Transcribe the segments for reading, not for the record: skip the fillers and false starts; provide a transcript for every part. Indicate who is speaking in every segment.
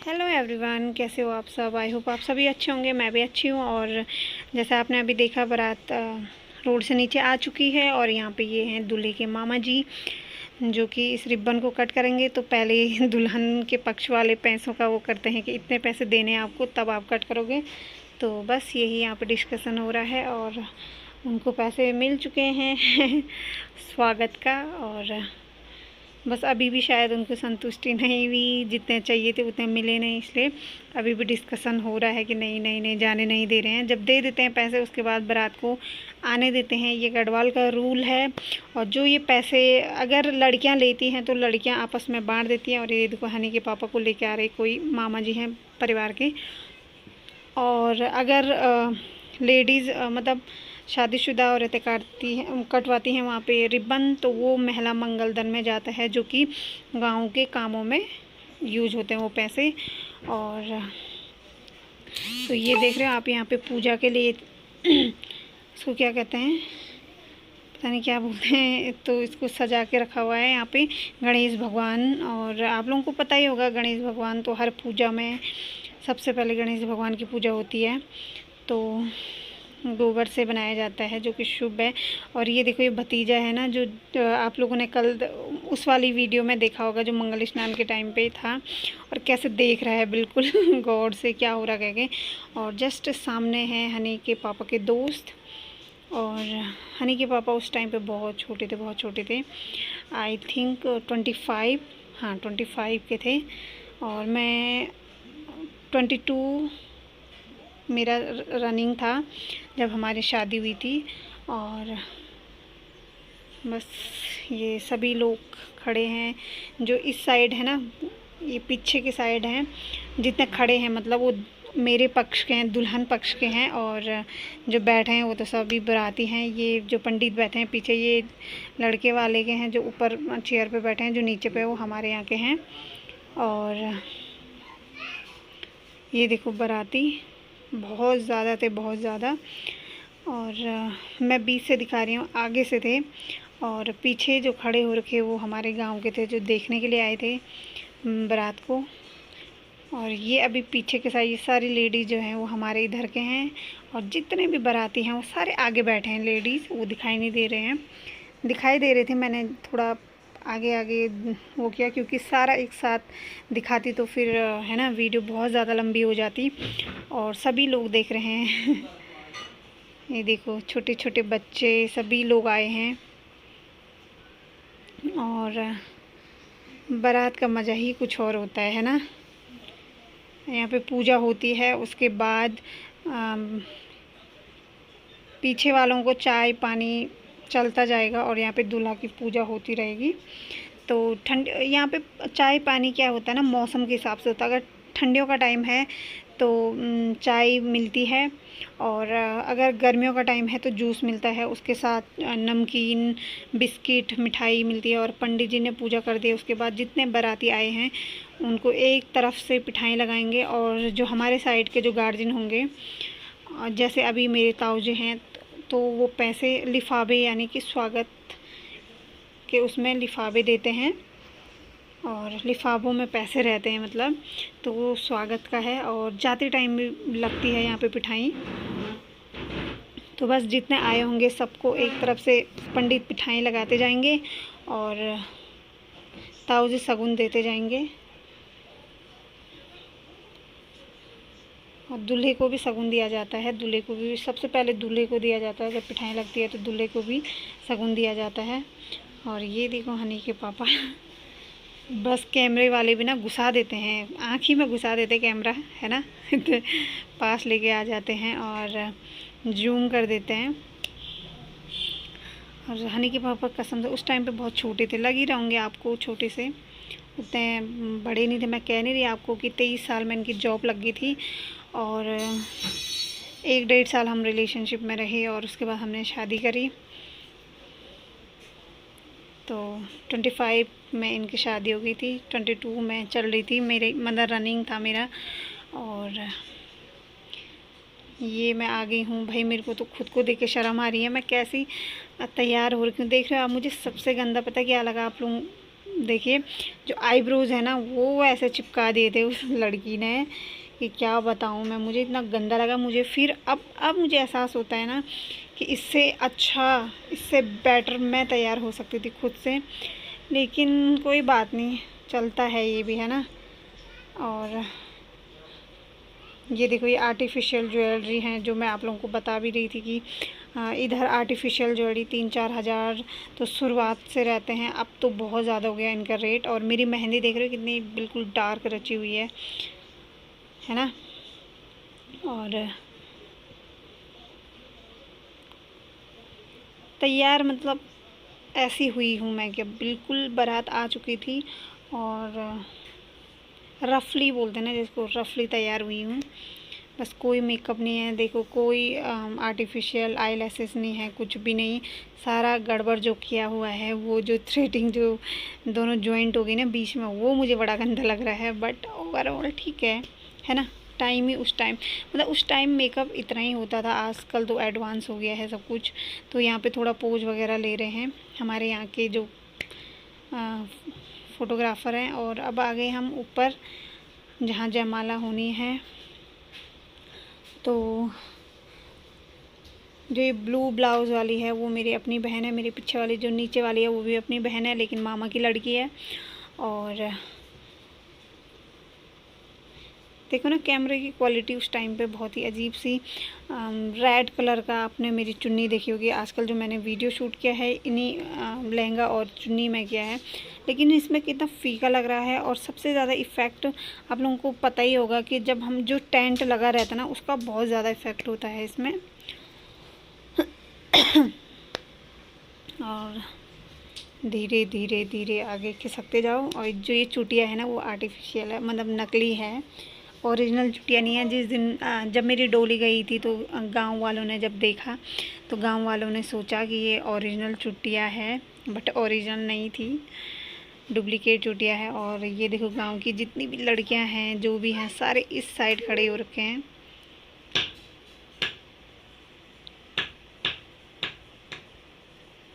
Speaker 1: Hello everyone, कैसे हो आप सब। आई होप आप सभी अच्छे होंगे। मैं भी अच्छी हूँ। और जैसा आपने अभी देखा, बारात रोड से नीचे आ चुकी है और यहाँ पे ये हैं दूल्हे के मामा जी, जो कि इस रिबन को कट करेंगे। तो पहले दुल्हन के पक्ष वाले पैसों का वो करते हैं कि इतने पैसे देने हैं आपको, तब आप कट करोगे। तो बस यही यहाँ पे डिस्कशन हो रहा है और उनको पैसे मिल चुके हैं स्वागत का। और बस अभी भी शायद उनको संतुष्टि नहीं हुई, जितने चाहिए थे उतने मिले नहीं, इसलिए अभी भी डिस्कशन हो रहा है कि नहीं नहीं नहीं, जाने नहीं दे रहे हैं। जब दे देते हैं पैसे, उसके बाद बारात को आने देते हैं। ये गढ़वाल का रूल है। और जो ये पैसे अगर लड़कियां लेती हैं तो लड़कियां आपस में बांट देती हैं। और ये देखो, हनी के पापा को लेके आ रहे कोई मामा जी हैं परिवार के। और अगर लेडीज़ मतलब शादीशुदा औरतें कटवाती हैं वहाँ पे रिबन, तो वो महिला मंगल दल में जाता है, जो कि गाँव के कामों में यूज होते हैं वो पैसे। और तो ये देख रहे हो आप, यहाँ पे पूजा के लिए इसको क्या कहते हैं, पता नहीं क्या बोलते हैं, तो इसको सजा के रखा हुआ है यहाँ पे गणेश भगवान। और आप लोगों को पता ही होगा, गणेश भगवान तो हर पूजा में सबसे पहले गणेश भगवान की पूजा होती है। तो गोबर से बनाया जाता है, जो कि शुभ है। और ये देखो, ये भतीजा है ना, जो आप लोगों ने कल उस वाली वीडियो में देखा होगा, जो मंगल स्नान के टाइम पे था। और कैसे देख रहा है बिल्कुल गॉड से क्या हो रहा कह के। और जस्ट सामने हैं हनी के पापा के दोस्त। और हनी के पापा उस टाइम पे बहुत छोटे थे, बहुत छोटे थे। आई थिंक 25, हाँ 25 के थे। और मैं 22 मेरा रनिंग था जब हमारी शादी हुई थी। और बस ये सभी लोग खड़े हैं, जो इस साइड है ना, ये पीछे की साइड हैं, जितने खड़े हैं मतलब वो मेरे पक्ष के हैं, दुल्हन पक्ष के हैं। और जो बैठे हैं वो तो सभी बाराती हैं। ये जो पंडित बैठे हैं पीछे, ये लड़के वाले के हैं। जो ऊपर चेयर पे बैठे हैं, जो नीचे पे, वो हमारे यहाँ के हैं। और ये देखो, बाराती बहुत ज़्यादा थे, बहुत ज़्यादा। और मैं बीच से दिखा रही हूँ, आगे से थे। और पीछे जो खड़े हो रखे वो हमारे गांव के थे, जो देखने के लिए आए थे बारात को। और ये अभी पीछे के साइड, ये सारी लेडीज़ जो हैं वो हमारे इधर के हैं। और जितने भी बाराती हैं वो सारे आगे बैठे हैं। लेडीज़ वो दिखाई नहीं दे रहे हैं, दिखाई दे रहे थे, मैंने थोड़ा आगे आगे वो किया, क्योंकि सारा एक साथ दिखाती तो फिर है ना, वीडियो बहुत ज़्यादा लंबी हो जाती। और सभी लोग देख रहे हैं ये देखो, छोटे छोटे बच्चे सभी लोग आए हैं। और बारात का मज़ा ही कुछ और होता है ना। यहाँ पे पूजा होती है, उसके बाद पीछे वालों को चाय पानी चलता जाएगा। और यहाँ पे दूल्हा की पूजा होती रहेगी। तो ठंड यहाँ पे चाय पानी क्या होता है ना, मौसम के हिसाब से होता है। अगर ठंडियों का टाइम है तो चाय मिलती है। और अगर गर्मियों का टाइम है तो जूस मिलता है, उसके साथ नमकीन, बिस्किट, मिठाई मिलती है। और पंडित जी ने पूजा कर दी, उसके बाद जितने बाराती आए हैं उनको एक तरफ से मिठाई लगाएंगे। और जो हमारे साइड के जो गार्जियन होंगे, जैसे अभी मेरे ताऊजी हैं, तो वो पैसे लिफाफे, यानी कि स्वागत के उसमें लिफाफे देते हैं। और लिफाफों में पैसे रहते हैं मतलब, तो वो स्वागत का है। और जाते टाइम भी लगती है यहाँ पे मिठाई। तो बस जितने आए होंगे सबको एक तरफ से पंडित मिठाई लगाते जाएंगे और ताऊ जी शगुन देते जाएंगे। और दूल्हे को भी शगुन दिया जाता है। दूल्हे को भी सबसे पहले दूल्हे को दिया जाता है, जब मिठाई लगती है तो दूल्हे को भी शगुन दिया जाता है। और ये देखो हनी के पापा बस कैमरे वाले भी ना घुसा देते हैं, आँख ही में घुसा देते कैमरा, है ना तो पास लेके आ जाते हैं और जूम कर देते हैं। और हनी के पापा कसम से उस टाइम पे बहुत छोटे थे, लग ही रहोगे आपको छोटे से, उतने बड़े नहीं थे। मैं कह नहीं रही आपको कि 23 साल में इनकी जॉब लग गई थी। और 1-1.5 साल हम रिलेशनशिप में रहे और उसके बाद हमने शादी करी। तो 25 में इनकी शादी हो गई थी, 22 में चल रही थी, मेरे मतलब रनिंग था मेरा। और ये मैं आ गई हूँ भाई, मेरे को तो खुद को देख के शर्म आ रही है, मैं कैसी तैयार हो रही हूँ। देख रहे हो आप, मुझे सबसे गंदा पता क्या लगा आप लोग, देखिए जो आईब्रोज है ना वो ऐसे चिपका दिए थे उस लड़की ने कि क्या बताऊँ मैं, मुझे इतना गंदा लगा। मुझे फिर अब मुझे एहसास होता है ना कि इससे अच्छा, इससे बेटर मैं तैयार हो सकती थी खुद से, लेकिन कोई बात नहीं, चलता है ये भी, है ना। और ये देखो, ये आर्टिफिशियल ज्वेलरी हैं जो मैं आप लोगों को बता भी रही थी कि इधर आर्टिफिशियल ज्वेलरी 3-4 हज़ार तो शुरुआत से रहते हैं, अब तो बहुत ज़्यादा हो गया इनका रेट। और मेरी मेहंदी देख रहे हो कितनी बिल्कुल डार्क रची हुई है ना। और तैयार मतलब ऐसी हुई हूँ मैं कि बिल्कुल बारात आ चुकी थी और रफली बोलते हैं ना जिसको, रफली तैयार हुई हूँ। बस कोई मेकअप नहीं है, देखो कोई आर्टिफिशियल आई लैसेस नहीं है, कुछ भी नहीं। सारा गड़बड़ जो किया हुआ है, वो जो थ्रेडिंग जो दोनों जॉइंट हो गई ना बीच में, वो मुझे बड़ा गंदा लग रहा है। बट ओवरऑल ठीक है ना। टाइम ही उस टाइम, मतलब उस टाइम मेकअप इतना ही होता था, आजकल तो एडवांस हो गया है सब कुछ। तो यहाँ पे थोड़ा पोज वगैरह ले रहे हैं हमारे यहाँ के जो फ़ोटोग्राफ़र हैं। और अब आ गए हम ऊपर जहाँ जयमाला होनी है। तो जो ये ब्लू ब्लाउज़ वाली है वो मेरी अपनी बहन है, मेरे पीछे वाली जो नीचे वाली है वो भी अपनी बहन है, लेकिन मामा की लड़की है। और देखो ना कैमरे की क्वालिटी उस टाइम पे बहुत ही अजीब सी, रेड कलर का आपने मेरी चुन्नी देखी होगी। आजकल जो मैंने वीडियो शूट किया है इन्हीं लहंगा और चुन्नी में किया है, लेकिन इसमें कितना फीका लग रहा है। और सबसे ज़्यादा इफ़ेक्ट आप लोगों को पता ही होगा कि जब हम जो टेंट लगा रहता है ना, उसका बहुत ज़्यादा इफ़ेक्ट होता है इसमें। और धीरे धीरे धीरे आगे खिसकते जाओ। और जो ये चुटिया है ना वो आर्टिफिशियल है, मतलब नकली है, ओरिजिनल चुटिया नहीं है। जिस दिन जब मेरी डोली गई थी तो गांव वालों ने जब देखा तो गांव वालों ने सोचा कि ये ओरिजिनल चुटिया है, बट ओरिजिनल नहीं थी, डुप्लीकेट चुटिया है। और ये देखो गांव की जितनी भी लड़कियां हैं जो भी हैं सारे इस साइड खड़े हो रखे हैं।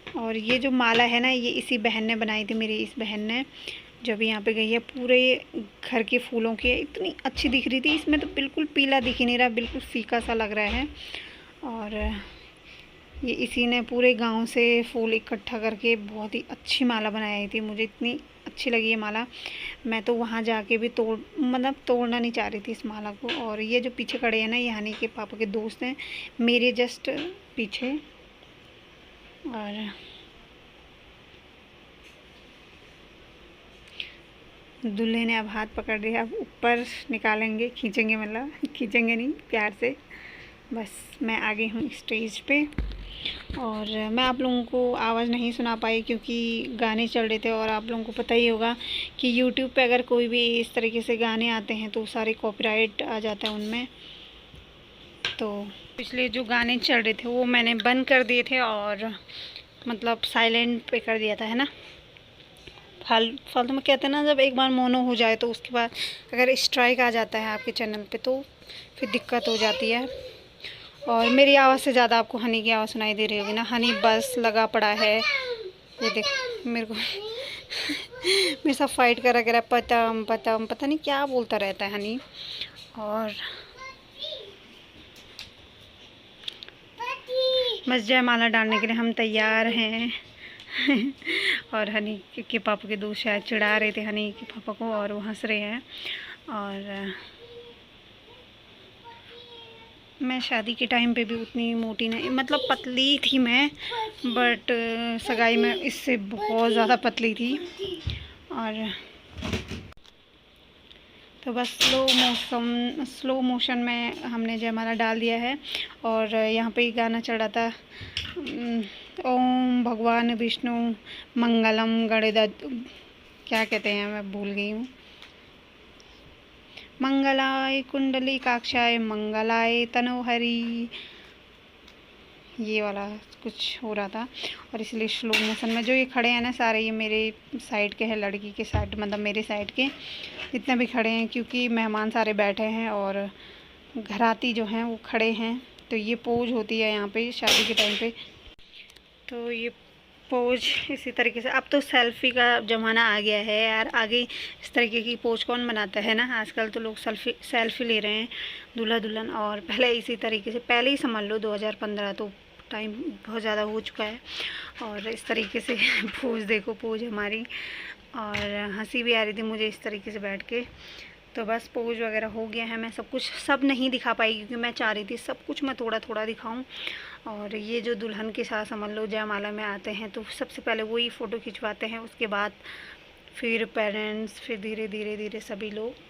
Speaker 1: और ये जो माला है ना ये इसी बहन ने बनाई थी, मेरी इस बहन ने, जब यहाँ पे गई है। पूरे घर के फूलों की इतनी अच्छी दिख रही थी, इसमें तो बिल्कुल पीला दिख ही नहीं रहा, बिल्कुल फीका सा लग रहा है। और ये इसी ने पूरे गांव से फूल इकट्ठा करके बहुत ही अच्छी माला बनाई थी। मुझे इतनी अच्छी लगी ये माला, मैं तो वहाँ जाके भी तोड़ना नहीं चाह रही थी इस माला को। और ये जो पीछे खड़े हैं ना ये हनी के पापा के दोस्त हैं, मेरे जस्ट पीछे। और दूल्हे ने अब हाथ पकड़ लिया, अब ऊपर निकालेंगे, खींचेंगे, मतलब खींचेंगे नहीं, प्यार से। बस मैं आ गई हूँ स्टेज पे। और मैं आप लोगों को आवाज़ नहीं सुना पाई क्योंकि गाने चल रहे थे। और आप लोगों को पता ही होगा कि यूट्यूब पे अगर कोई भी इस तरीके से गाने आते हैं तो सारे कॉपीराइट आ जाता है उनमें। तो इसलिए जो गाने चल रहे थे वो मैंने बंद कर दिए थे, और मतलब साइलेंट पे कर दिया था, है ना। फालतू में कहते हैं ना, जब एक बार मोनो हो जाए तो उसके बाद अगर स्ट्राइक आ जाता है आपके चैनल पे तो फिर दिक्कत हो जाती है। और मेरी आवाज़ से ज़्यादा आपको हनी की आवाज़ सुनाई दे रही होगी ना। हनी बस लगा पड़ा है, ये देख मेरे को मेरे साथ फाइट करा करा, पता नहीं क्या बोलता रहता है हनी। और बस जयमाला डालने के लिए हम तैयार हैं। और हनी के पापा के दोस्त शायद चिढ़ा रहे थे हनी के पापा को, और वो हंस रहे हैं। और मैं शादी के टाइम पे भी उतनी मोटी नहीं, मतलब पतली थी मैं, बट सगाई में इससे बहुत ज़्यादा पतली थी। और तो बस स्लो मोशन में हमने जयमाला डाल दिया है। और यहाँ पे गाना चल रहा था, ओम भगवान विष्णु मंगलम गणेश, क्या कहते हैं मैं भूल गई हूँ, मंगलाय कुंडली काक्षाय मंगलाय तनोहरी, ये वाला कुछ हो रहा था। और इसलिए स्लो मोशन में जो ये खड़े हैं ना सारे, ये मेरे साइड के हैं, लड़की के साइड, मतलब मेरे साइड के जितने भी खड़े हैं, क्योंकि मेहमान सारे बैठे हैं और घराती जो हैं वो खड़े हैं। तो ये पोज होती है यहाँ पे शादी के टाइम पे। तो ये पोज इसी तरीके से। अब तो सेल्फी का ज़माना आ गया है यार, आगे इस तरीके की पोज कौन बनाता है ना। आजकल तो लोग सेल्फी ले रहे हैं दूल्हा दुल्हन, और पहले इसी तरीके से, पहले ही समझ लो 2015, तो टाइम बहुत ज़्यादा हो चुका है। और इस तरीके से पोज देखो, पोज हमारी, और हंसी भी आ रही थी मुझे इस तरीके से बैठ के। तो बस पोज वगैरह हो गया है। मैं सब नहीं दिखा पाई क्योंकि मैं चाह रही थी सब कुछ मैं थोड़ा थोड़ा दिखाऊं। और ये जो दुल्हन के साथ समझ लो जयमाला में आते हैं तो सबसे पहले वही फ़ोटो खिंचवाते हैं, उसके बाद फिर पेरेंट्स, फिर धीरे धीरे धीरे सभी लोग।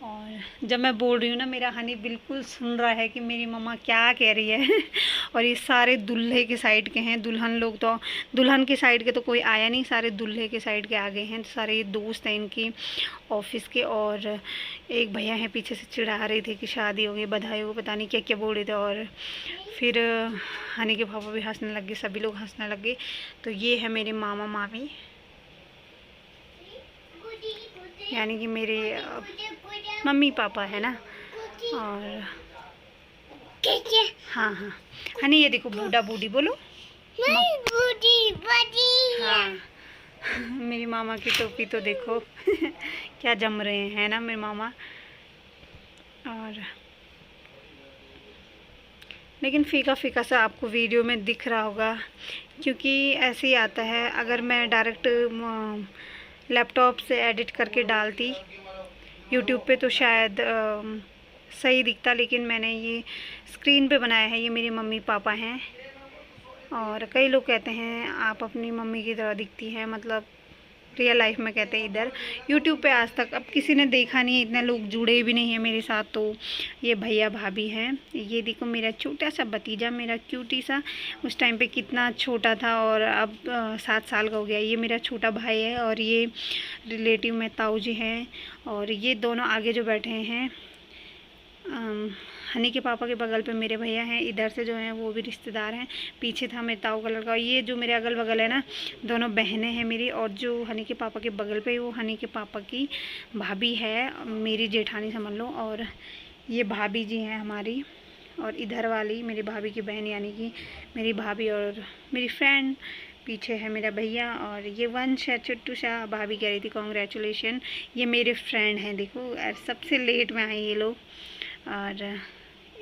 Speaker 1: और जब मैं बोल रही हूँ ना, मेरा हनी बिल्कुल सुन रहा है कि मेरी मम्मा क्या कह रही है। और ये सारे दूल्हे के साइड के हैं, दुल्हन लोग तो, दुल्हन के साइड के तो कोई आया नहीं, सारे दूल्हे के साइड के आ गए हैं। सारे दोस्त हैं इनकी ऑफिस के, और एक भैया हैं पीछे से चिढ़ा रहे थे कि शादी हो गई, बधाई हो, पता नहीं क्या क्या बोल रहे थे। और फिर हनी के पापा भी हंसने लग गए, सभी लोग हंसने लग गए। तो ये है मेरे मामा मामी, यानी कि मेरे मम्मी पापा है ना। और हाँ हाँ हनी, ये देखो बूढ़ा बूढ़ी बोलो, हाँ मेरी मामा की टोपी तो देखो क्या जम रहे हैं ना मेरे मामा। और लेकिन फीका फीका सा आपको वीडियो में दिख रहा होगा, क्योंकि ऐसे ही आता है। अगर मैं डायरेक्ट लैपटॉप से एडिट करके डालती यूट्यूब पे तो शायद सही दिखता, लेकिन मैंने ये स्क्रीन पे बनाया है। ये मेरी मम्मी पापा हैं, और कई लोग कहते हैं आप अपनी मम्मी की तरह दिखती हैं, मतलब रियल लाइफ में कहते हैं इधर। यूट्यूब पे आज तक अब किसी ने देखा नहीं है, इतने लोग जुड़े भी नहीं हैं मेरे साथ। तो ये भैया भाभी हैं। ये देखो मेरा छोटा सा भतीजा, मेरा क्यूटी सा, उस टाइम पे कितना छोटा था और अब 7 साल का हो गया। ये मेरा छोटा भाई है, और ये रिलेटिव में ताऊ जी हैं। और ये दोनों आगे जो बैठे हैं हनी के पापा के बगल पे मेरे भैया हैं, इधर से जो हैं वो भी रिश्तेदार हैं। पीछे था मेरे ताऊ का लड़का। ये जो मेरे अगल बगल है ना, दोनों बहनें हैं मेरी, और जो हनी के पापा के बगल पे वो हनी के पापा की भाभी है, मेरी जेठानी समझ लो। और ये भाभी जी हैं हमारी, और इधर वाली मेरी भाभी की बहन, यानी कि मेरी भाभी और मेरी फ्रेंड। पीछे है मेरा भैया, और ये वंश है चुट्टू सा। भाभी कह रही थी कॉन्ग्रेचुलेशन। ये मेरे फ्रेंड हैं, देखो सबसे लेट में आए ये लोग। और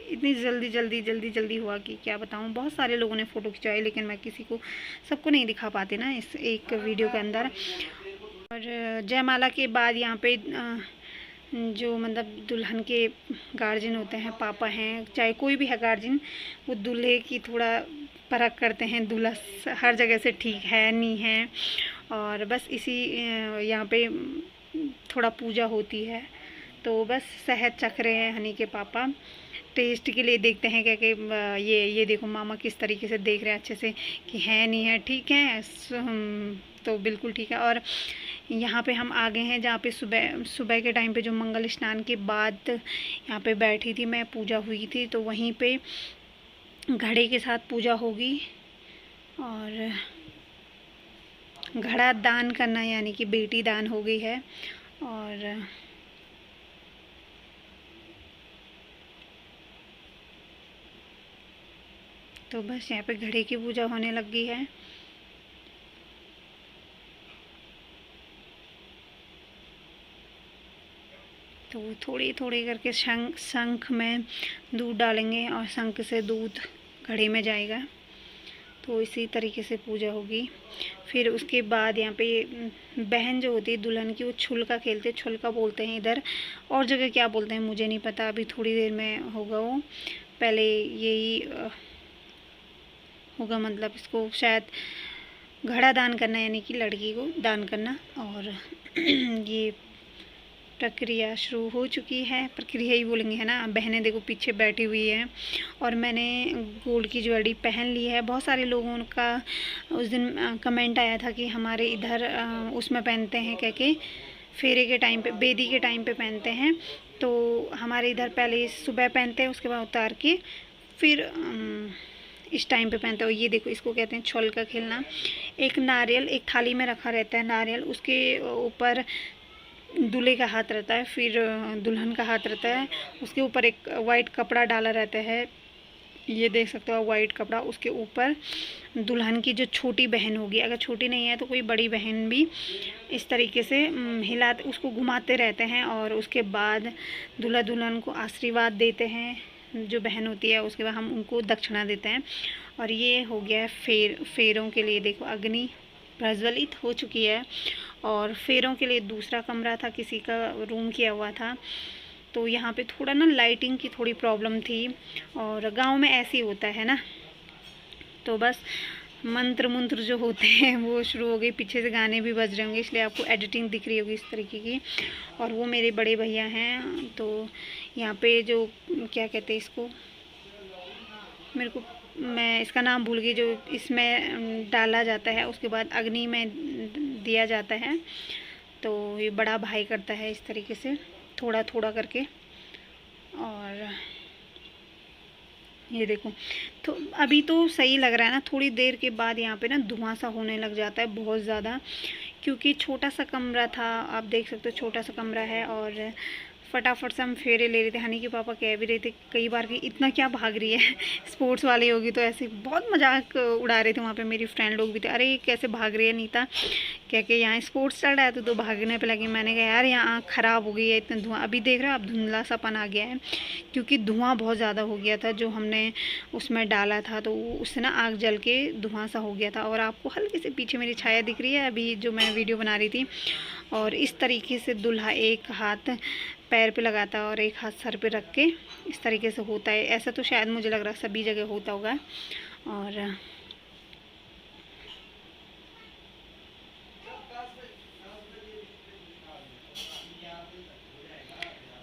Speaker 1: इतनी जल्दी हुआ कि क्या बताऊँ। बहुत सारे लोगों ने फ़ोटो खिंचवाई, लेकिन मैं किसी को, सबको नहीं दिखा पाते ना इस एक वीडियो के अंदर। और जयमाला के बाद यहाँ पे जो मतलब दुल्हन के गार्जियन होते हैं, पापा हैं, चाहे कोई भी है गार्जियन, वो दूल्हे की थोड़ा परख करते हैं, दूल्हा हर जगह से ठीक है नहीं है। और बस इसी यहाँ पे थोड़ा पूजा होती है। तो बस शहद चख रहे हैं हनी के पापा, टेस्ट के लिए देखते हैं क्या कि ये देखो मामा किस तरीके से देख रहे हैं अच्छे से कि है नहीं है, ठीक है। तो बिल्कुल ठीक है। और यहाँ पे हम आ गए हैं जहाँ पे सुबह के टाइम पे जो मंगल स्नान के बाद यहाँ पे बैठी थी मैं, पूजा हुई थी, तो वहीं पे घड़े के साथ पूजा होगी। और घड़ा दान करना, यानी कि बेटी दान हो गई है। और तो बस यहाँ पे घड़े की पूजा होने लग गई है। तो थोड़ी थोड़ी करके शंख में दूध डालेंगे, और शंख से दूध घड़े में जाएगा। तो इसी तरीके से पूजा होगी। फिर उसके बाद यहाँ पे बहन जो होती है दुल्हन की, वो छुलका खेलते हैं, छुलका बोलते हैं इधर, और जगह क्या बोलते हैं मुझे नहीं पता, अभी थोड़ी देर में होगा वो। पहले यही होगा, मतलब इसको शायद घड़ा दान करना, यानी कि लड़की को दान करना। और ये प्रक्रिया शुरू हो चुकी है, प्रक्रिया ही बोलेंगे है ना। बहनें देखो पीछे बैठी हुई हैं, और मैंने गोल्ड की ज्वेलरी पहन ली है। बहुत सारे लोगों का उस दिन कमेंट आया था कि हमारे इधर उसमें पहनते हैं क्या कि फेरे के टाइम पे, बेदी के टाइम पे पहनते हैं। तो हमारे इधर पहले सुबह पहनते हैं, उसके बाद उतार के फिर इस टाइम पे पहनते हो। ये देखो इसको कहते हैं छोल का खेलना। एक नारियल एक थाली में रखा रहता है, नारियल, उसके ऊपर दूल्हे का हाथ रहता है, फिर दुल्हन का हाथ रहता है, उसके ऊपर एक वाइट कपड़ा डाला रहता है, ये देख सकते हो वाइट कपड़ा, उसके ऊपर दुल्हन की जो छोटी बहन होगी, अगर छोटी नहीं है तो कोई बड़ी बहन भी इस तरीके से हिलाते, उसको घुमाते रहते हैं और उसके बाद दूल्हा दुल्हन को आशीर्वाद देते हैं। जो बहन होती है उसके बाद हम उनको दक्षिणा देते हैं। और ये हो गया है फेरों के लिए। देखो अग्नि प्रज्वलित हो चुकी है और फेरों के लिए दूसरा कमरा था, किसी का रूम किया हुआ था, तो यहाँ पे थोड़ा ना लाइटिंग की थोड़ी प्रॉब्लम थी और गांव में ऐसे ही होता है ना। तो बस मंत्र मंत्र जो होते हैं वो शुरू हो गए, पीछे से गाने भी बज रहे होंगे इसलिए आपको एडिटिंग दिख रही होगी इस तरीके की। और वो मेरे बड़े भैया हैं। तो यहाँ पे जो क्या कहते हैं इसको, मेरे को, मैं इसका नाम भूल गई, जो इसमें डाला जाता है उसके बाद अग्नि में दिया जाता है। तो ये बड़ा भाई करता है इस तरीके से थोड़ा थोड़ा करके। और ये देखो, तो अभी तो सही लग रहा है ना, थोड़ी देर के बाद यहाँ पे ना धुआं सा होने लग जाता है बहुत ज़्यादा, क्योंकि छोटा सा कमरा था, आप देख सकते हो छोटा सा कमरा है। और फटाफट से हम फेरे ले रहे थे। हनी के पापा कह भी रहे थे कई बार कि इतना क्या भाग रही है स्पोर्ट्स वाली होगी, तो ऐसे बहुत मजाक उड़ा रहे थे वहाँ पे। मेरी फ्रेंड लोग भी थे, अरे कैसे भाग रही है नीता, कह के यहाँ स्पोर्ट्स चल रहा है तो भागने पे लगी। मैंने कहा यार यहाँ आँख ख़राब हो गई है, इतना धुआं। अभी देख रहे हो आप, धुंधला सापन आ गया है क्योंकि धुआं बहुत ज़्यादा हो गया था जो हमने उसमें डाला था, तो उससे ना आग जल के धुआं सा हो गया था। और आपको हल्के से पीछे मेरी छाया दिख रही है अभी जो मैं वीडियो बना रही थी। और इस तरीके से दूल्हा एक हाथ पैर पे लगाता है और एक हाथ सर पे रख के इस तरीके से होता है। ऐसा तो शायद मुझे लग रहा है सभी जगह होता होगा। और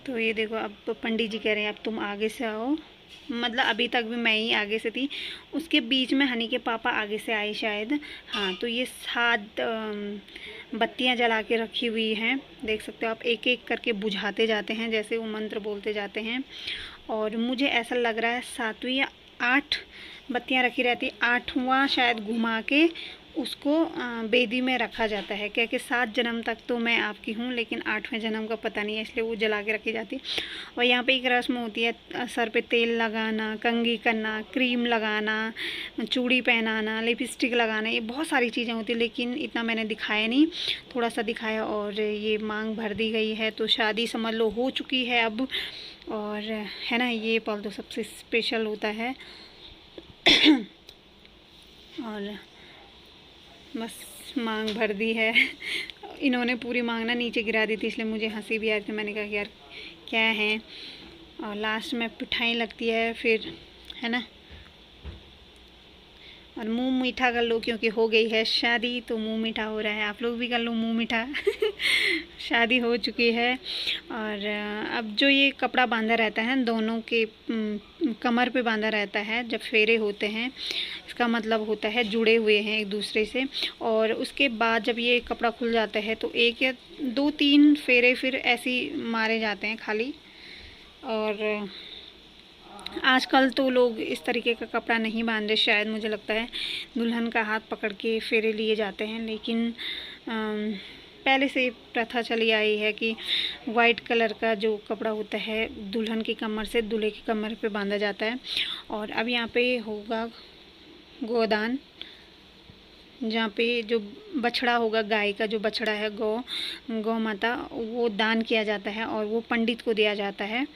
Speaker 1: तो ये देखो, अब पंडित जी कह रहे हैं अब तुम आगे से आओ, मतलब अभी तक भी मैं ही आगे से थी, उसके बीच में हनी के पापा आगे से आए शायद। हाँ, तो ये 7 बत्तियां जला के रखी हुई हैं, देख सकते हो आप, एक एक करके बुझाते जाते हैं जैसे वो मंत्र बोलते जाते हैं। और मुझे ऐसा लग रहा है 7वीं या 8 बत्तियां रखी रहती, 8वां शायद घुमा के उसको बेदी में रखा जाता है, क्योंकि 7 जन्म तक तो मैं आपकी हूँ, लेकिन 8वें जन्म का पता नहीं है, इसलिए वो जला के रखी जाती है। और यहाँ पे एक रस्म होती है, सर पे तेल लगाना, कंघी करना, क्रीम लगाना, चूड़ी पहनाना, लिपस्टिक लगाना, ये बहुत सारी चीज़ें होती हैं, लेकिन इतना मैंने दिखाया नहीं, थोड़ा सा दिखाया। और ये मांग भर दी गई है, तो शादी समझ लो हो चुकी है अब। और है ना, ये पल तो सबसे स्पेशल होता है। और बस मांग भर दी है इन्होंने पूरी मांग ना नीचे गिरा दी थी, इसलिए मुझे हंसी भी आई थी। मैंने कहा कि यार क्या है। और लास्ट में पिठाई लगती है फिर, है ना। और मुंह मीठा कर लो क्योंकि हो गई है शादी, तो मुंह मीठा हो रहा है, आप लोग भी कर लो मुंह मीठा शादी हो चुकी है। और अब जो ये कपड़ा बांधा रहता है दोनों के कमर पे बांधा रहता है जब फेरे होते हैं, इसका मतलब होता है जुड़े हुए हैं एक दूसरे से। और उसके बाद जब ये कपड़ा खुल जाता है तो 1 या 2-3 फेरे फिर ऐसे ही मारे जाते हैं खाली। और आजकल तो लोग इस तरीके का कपड़ा नहीं बांधते शायद, मुझे लगता है दुल्हन का हाथ पकड़ के फेरे लिए जाते हैं। लेकिन पहले से प्रथा चली आई है कि वाइट कलर का जो कपड़ा होता है दुल्हन की कमर से दूल्हे की कमर पे बांधा जाता है। और अब यहाँ पे होगा गोदान, जहाँ पे जो बछड़ा होगा, गाय का जो बछड़ा है, गौ माता, वो दान किया जाता है और वो पंडित को दिया जाता है।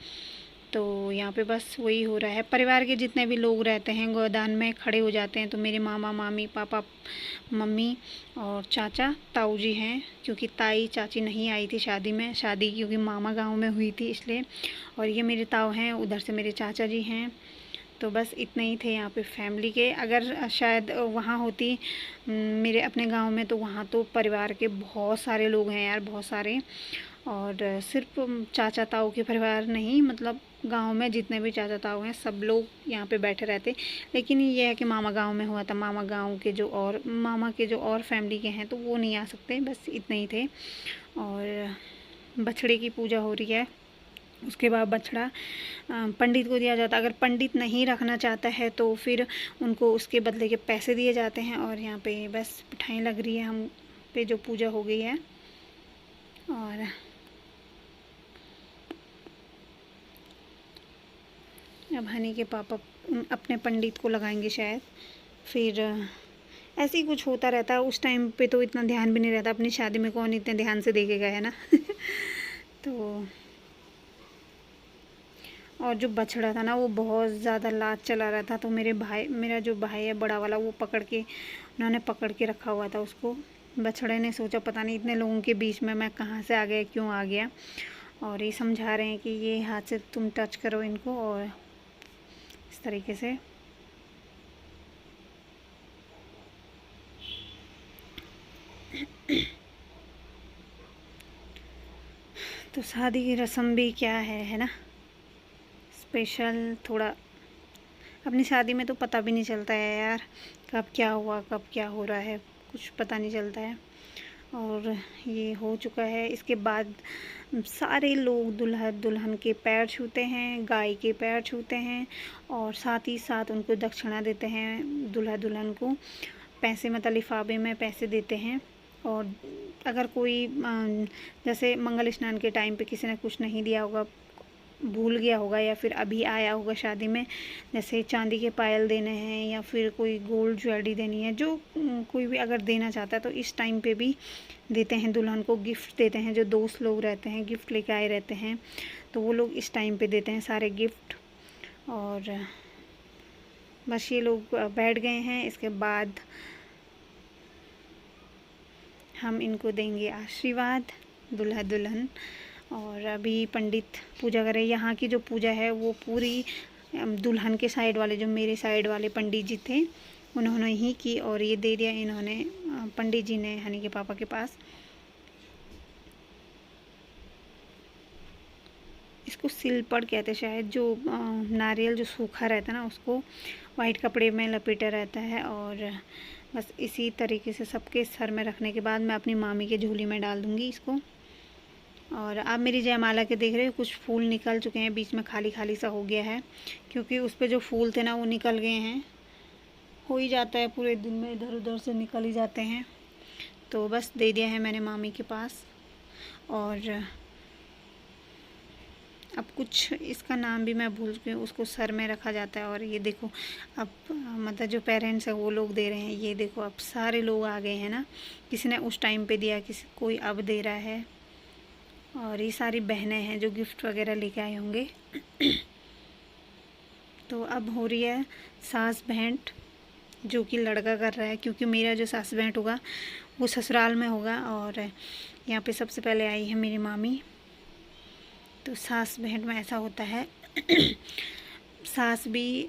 Speaker 1: तो यहाँ पे बस वही हो रहा है। परिवार के जितने भी लोग रहते हैं गोदान में खड़े हो जाते हैं। तो मेरे मामा मामी पापा मम्मी और चाचा ताऊ जी हैं, क्योंकि ताई चाची नहीं आई थी शादी में, शादी क्योंकि मामा गांव में हुई थी इसलिए। और ये मेरे ताऊ हैं, उधर से मेरे चाचा जी हैं। तो बस इतने ही थे यहाँ पे फैमिली के। अगर शायद वहाँ होती मेरे अपने गांव में, तो वहाँ तो परिवार के बहुत सारे लोग हैं यार, बहुत सारे। और सिर्फ चाचा ताऊ के परिवार नहीं, मतलब गांव में जितने भी चाचा ताऊ हैं सब लोग यहाँ पे बैठे रहते। लेकिन ये है कि मामा गांव में हुआ था, मामा गांव के जो और मामा के जो और फैमिली के हैं तो वो नहीं आ सकते, बस इतने ही थे। और बछड़े की पूजा हो रही है, उसके बाद बछड़ा पंडित को दिया जाता है। अगर पंडित नहीं रखना चाहता है तो फिर उनको उसके बदले के पैसे दिए जाते हैं। और यहाँ पे बस मिठाई लग रही है, हम पे जो पूजा हो गई है। और अब हनी के पापा अपने पंडित को लगाएंगे शायद, फिर ऐसे ही कुछ होता रहता है। उस टाइम पे तो इतना ध्यान भी नहीं रहता, अपनी शादी में कौन इतने ध्यान से देखेगा, है ना। तो और जो बछड़ा था ना वो बहुत ज़्यादा लात चला रहा था, तो मेरा जो भाई है बड़ा वाला, वो उन्होंने पकड़ के रखा हुआ था उसको। बछड़े ने सोचा पता नहीं इतने लोगों के बीच में मैं कहाँ से आ गया, क्यों आ गया, और ये समझा रहे हैं कि ये हाथ से तुम टच करो इनको, और इस तरीके से। तो शादी की रस्म भी क्या है ना, स्पेशल थोड़ा। अपनी शादी में तो पता भी नहीं चलता है यार, कब क्या हुआ कब क्या हो रहा है, कुछ पता नहीं चलता है। और ये हो चुका है। इसके बाद सारे लोग दूल्हा दुल्हन के पैर छूते हैं, गाय के पैर छूते हैं, और साथ ही साथ उनको दक्षिणा देते हैं। दूल्हा दुल्हन को पैसे, मतलब लिफाफे में पैसे देते हैं। और अगर कोई जैसे मंगल स्नान के टाइम पे किसी ने कुछ नहीं दिया होगा, भूल गया होगा, या फिर अभी आया होगा शादी में, जैसे चांदी के पायल देने हैं या फिर कोई गोल्ड ज्वेलरी देनी है, जो कोई भी अगर देना चाहता है तो इस टाइम पे भी देते हैं। दुल्हन को गिफ्ट देते हैं, जो दोस्त लोग रहते हैं गिफ्ट लेके आए रहते हैं, तो वो लोग इस टाइम पे देते हैं सारे गिफ्ट। और बस ये लोग बैठ गए हैं। इसके बाद हम इनको देंगे आशीर्वाद, दूल्हा दुल्हन। और अभी पंडित पूजा करें। यहाँ की जो पूजा है वो पूरी दुल्हन के साइड वाले, जो मेरे साइड वाले पंडित जी थे, उन्होंने ही की। और ये दे दिया इन्होंने, पंडित जी ने हनी के पापा के पास। इसको सिलपड़ कहते हैं शायद, जो नारियल जो सूखा रहता है ना, उसको वाइट कपड़े में लपेटा रहता है। और बस इसी तरीके से सबके सर में रखने के बाद मैं अपनी मामी के झोली में डाल दूँगी इसको। और आप मेरी जयमाला के देख रहे हो, कुछ फूल निकल चुके हैं, बीच में खाली खाली सा हो गया है, क्योंकि उस पे जो फूल थे ना वो निकल गए हैं। हो ही जाता है, पूरे दिन में इधर उधर से निकल ही जाते हैं। तो बस दे दिया है मैंने मामी के पास। और अब कुछ इसका नाम भी मैं भूल चुकी हूँ, उसको सर में रखा जाता है। और ये देखो, अब मतलब जो पेरेंट्स हैं वो लोग दे रहे हैं। ये देखो अब सारे लोग आ गए हैं ना, किसी ने उस टाइम पे दिया, कोई अब दे रहा है। और ये सारी बहनें हैं जो गिफ्ट वगैरह लेके आए होंगे। तो अब हो रही है सास भेंट, जो कि लड़का कर रहा है, क्योंकि मेरा जो सास भेंट होगा वो ससुराल में होगा। और यहाँ पे सबसे पहले आई है मेरी मामी। तो सास भेंट में ऐसा होता है, सास भी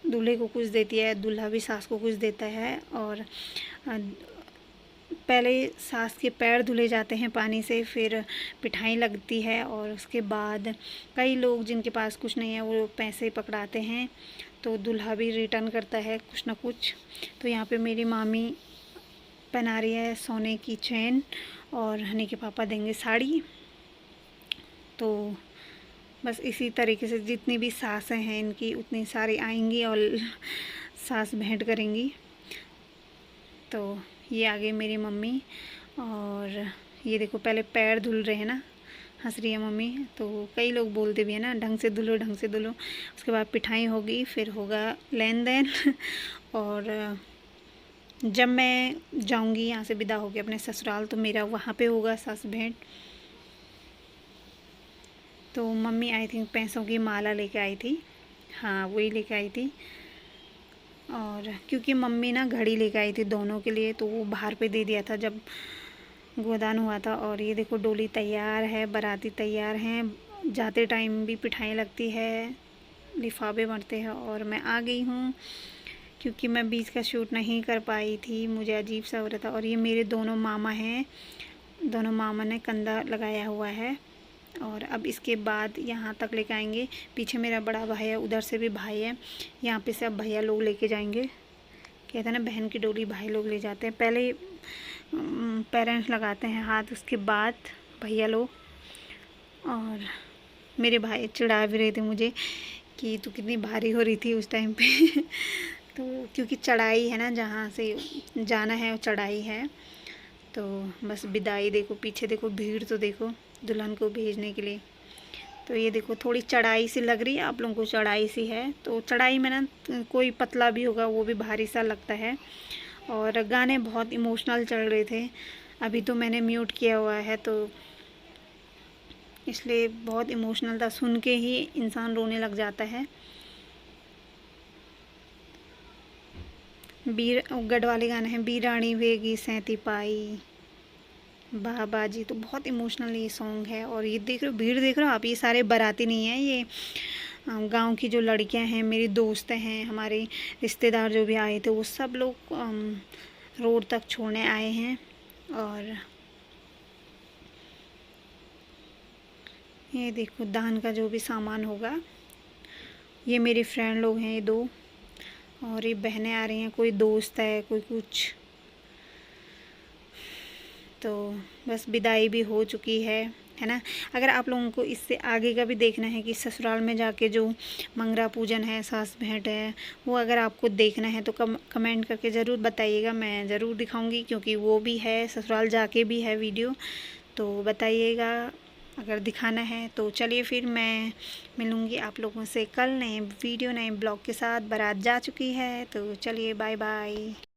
Speaker 1: दूल्हे को कुछ देती है, दूल्हा भी सास को कुछ देता है। और पहले सास के पैर धुले जाते हैं पानी से, फिर पिठाई लगती है, और उसके बाद कई लोग जिनके पास कुछ नहीं है वो पैसे पकड़ाते हैं, तो दूल्हा भी रिटर्न करता है कुछ ना कुछ। तो यहाँ पे मेरी मामी पहना रही है सोने की चेन, और हनी के पापा देंगे साड़ी। तो बस इसी तरीके से जितनी भी सासें हैं इनकी, उतनी सारी आएंगी और सास भेंट करेंगी। तो ये आ गई मेरी मम्मी। और ये देखो, पहले पैर धुल रहे हैं ना, हंस रही है मम्मी। तो कई लोग बोलते भी हैं ना, ढंग से धुलो ढंग से धुलो। उसके बाद पिठाई होगी, फिर होगा लेन देन। और जब मैं जाऊंगी यहाँ से विदा होके अपने ससुराल, तो मेरा वहाँ पे होगा सास भेंट। तो मम्मी आई थिंक पैसों की माला लेके आई थी, हाँ वही लेके आई थी। और क्योंकि मम्मी ना घड़ी लेके आई थी दोनों के लिए, तो वो बाहर पे दे दिया था जब गोदान हुआ था। और ये देखो डोली तैयार है, बाराती तैयार हैं, जाते टाइम भी पिठाई लगती है, लिफाफे बनते हैं। और मैं आ गई हूँ, क्योंकि मैं बीच का शूट नहीं कर पाई थी, मुझे अजीब सा हो रहा था। और ये मेरे दोनों मामा हैं, दोनों मामा ने कंधा लगाया हुआ है। और अब इसके बाद यहाँ तक लेके आएंगे। पीछे मेरा बड़ा भाई है, उधर से भी भाई है, यहाँ पे से अब भैया लोग लेके जाएंगे। कहते हैं ना, बहन की डोली भाई लोग ले जाते हैं। पहले पेरेंट्स लगाते हैं हाथ, उसके बाद भैया लोग। और मेरे भाई चिढ़ा भी रहे थे मुझे कि तू कितनी भारी हो रही थी उस टाइम पे। तो क्योंकि चढ़ाई है ना, जहाँ से जाना है वो चढ़ाई है। तो बस विदाई देखो, पीछे देखो भीड़, तो देखो दुल्हन को भेजने के लिए। तो ये देखो थोड़ी चढ़ाई सी लग रही है आप लोगों को, चढ़ाई सी है। तो चढ़ाई में ना कोई पतला भी होगा वो भी भारी सा लगता है। और गाने बहुत इमोशनल चल रहे थे। अभी तो मैंने म्यूट किया हुआ है तो इसलिए बहुत इमोशनल था, सुन के ही इंसान रोने लग जाता है। बीर गढ़वाली गाने हैं, बीरानी वेगी सैंती पाई बाबाजी, तो बहुत इमोशनल ये सॉन्ग है। और ये देख रहे हो भीड़, देख रहे हो आप, ये सारे बाराती नहीं हैं, ये गांव की जो लड़कियां हैं, मेरी दोस्त हैं, हमारे रिश्तेदार जो भी आए थे वो सब लोग रोड तक छोड़ने आए हैं। और ये देखो दान का जो भी सामान होगा, ये मेरी फ्रेंड लोग हैं ये 2, और ये बहनें आ रही हैं, कोई दोस्त है कोई कुछ। तो बस विदाई भी हो चुकी है ना। अगर आप लोगों को इससे आगे का भी देखना है कि ससुराल में जाके जो मंगरा पूजन है, सास भेंट है, वो अगर आपको देखना है तो कमेंट करके ज़रूर बताइएगा, मैं ज़रूर दिखाऊंगी, क्योंकि वो भी है, ससुराल जाके भी है वीडियो। तो बताइएगा अगर दिखाना है तो। चलिए फिर मैं मिलूँगी आप लोगों से कल नए वीडियो नए ब्लॉग के साथ। बारात जा चुकी है तो चलिए बाय बाय।